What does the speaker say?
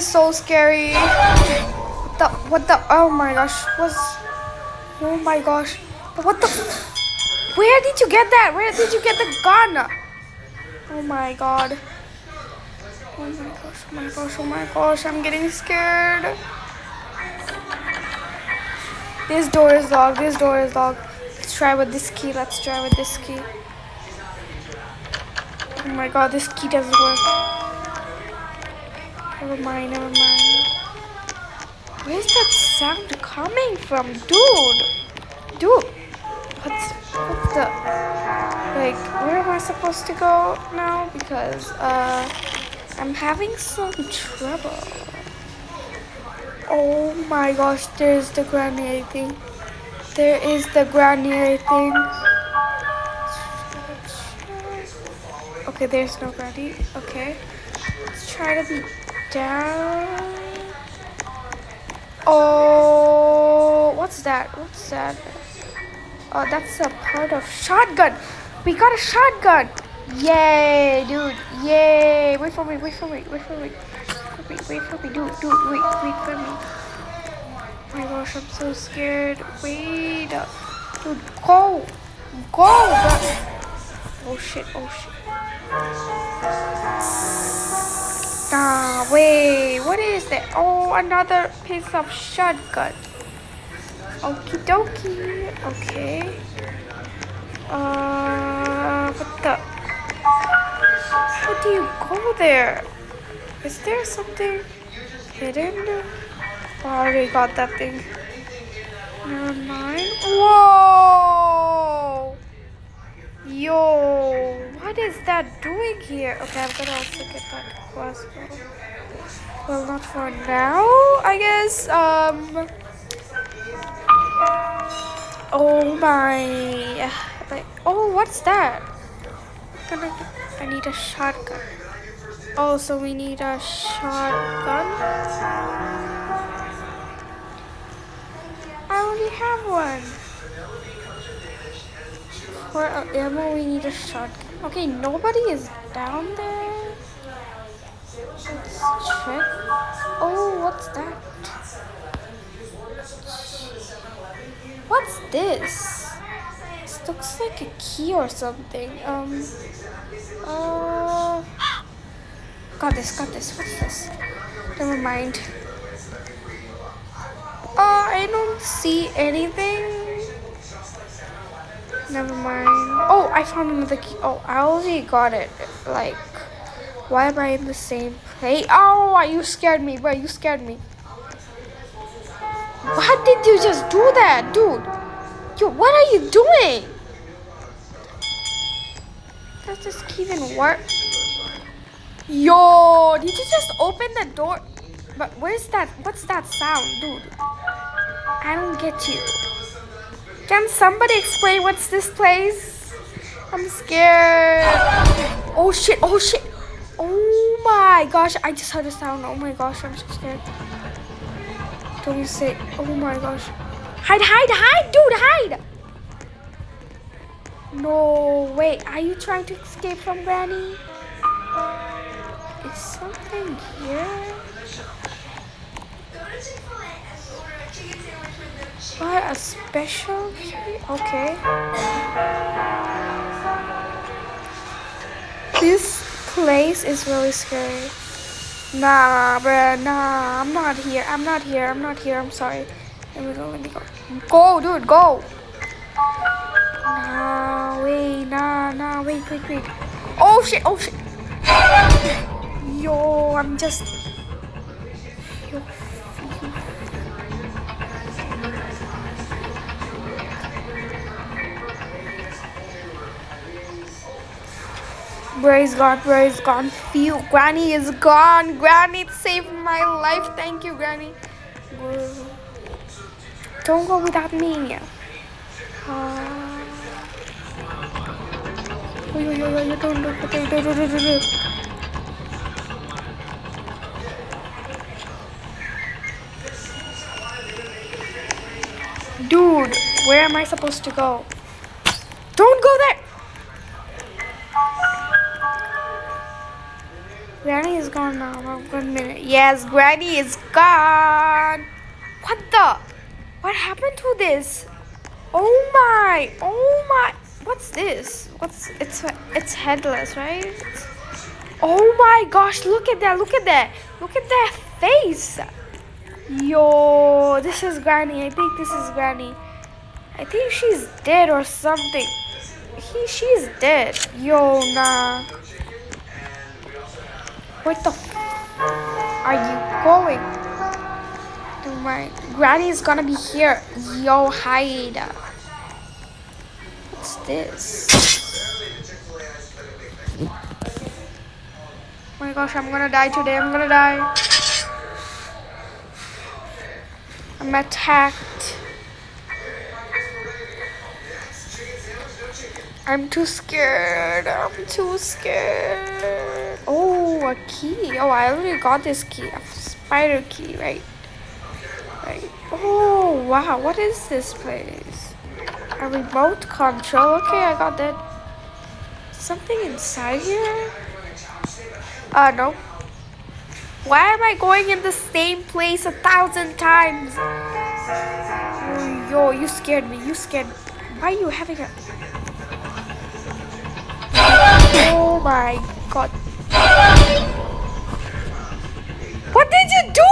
So scary. What the oh my gosh, oh my gosh. But what the where did you get that? Where did you get the gun? Oh my god. Oh my gosh, oh my gosh, oh my gosh, I'm getting scared. This door is locked, this door is locked. Let's try with this key, let's try with this key. Oh my god, this key doesn't work. Never mind, never mind. Where's that sound coming from? Dude, what's the, like, where am I supposed to go now? Because, I'm having some trouble. Oh my gosh, there's the granary thing. There is the granary thing. Okay, there's no granny. Okay, let's try to be down. Oh, what's that? What's that? Oh, that's a part of shotgun. We got a shotgun. Yay, dude. Yay. Wait for me. Wait for me. Wait for me. Wait for me. Dude. Wait for me. Oh my gosh, I'm so scared. Wait. Dude, go. Oh shit. Wait. What is that? Oh, another piece of shotgun. Okie dokie. Okay. What the? How do you go there? Is there something hidden? Oh, I already got that thing. Never mind. Whoa! Yo, what is that doing here? Okay, I'm gonna also get that crossbow. Well, not for now, I guess. Oh my. Like, oh, what's that? I need a shotgun. Oh, so we need a shotgun. I already have one. For ammo, we need a shotgun. Okay, nobody is down there. Let's check. Oh, what's that? What's this? This looks like a key or something. Got this. What's this? Never mind. I don't see anything. Never mind. Oh, I found another key. Oh, I already got it. Like, why am I in the same place? Oh, you scared me, bro. You scared me. Why did you just do that, dude? Yo, what are you doing? Does this key even work? Yo, did you just open the door? But where's that? What's that sound, dude? I don't get you. Can somebody explain what's this place? I'm scared. Oh shit. Oh my gosh, I just heard a sound. Oh my gosh, I'm so scared. Don't say, oh my gosh. Hide, dude, hide. No, wait, are you trying to escape from Granny? Is something here? What, a special key? Okay. This place is really scary. Nah, bruh, nah, I'm not here, I'm sorry. Let me go. Go, dude, go. Nah, wait. Oh shit. Yo, I'm just... Yo. Bro is gone. Phew, Granny is gone. Granny saved my life. Thank you, Granny. Don't go without me. Don't. Dude, where am I supposed to go? Don't go there. Granny is gone now. Oh, 1 minute. Yes, Granny is gone. What the? What happened to this? Oh my! Oh my! What's this? It's headless, right? Oh my gosh! Look at that! Look at that! Look at that face! Yo, this is Granny. I think this is Granny. I think she's dead or something. She's dead. Yo, nah. Where the are you going? Oh my, Granny is gonna be here. Yo, hide. What's this? Oh my gosh, I'm gonna die today. I'm gonna die. I'm attacked. I'm too scared. I'm too scared. Oh, a key. Oh, I already got this key. A spider key, right? Right. Oh, wow. What is this place? A remote control. Okay, I got that. Something inside here? No. Why am I going in the same place 1,000 times? Oh, yo, you scared me. You scared me. Why are you having a... Oh my god. What did you do?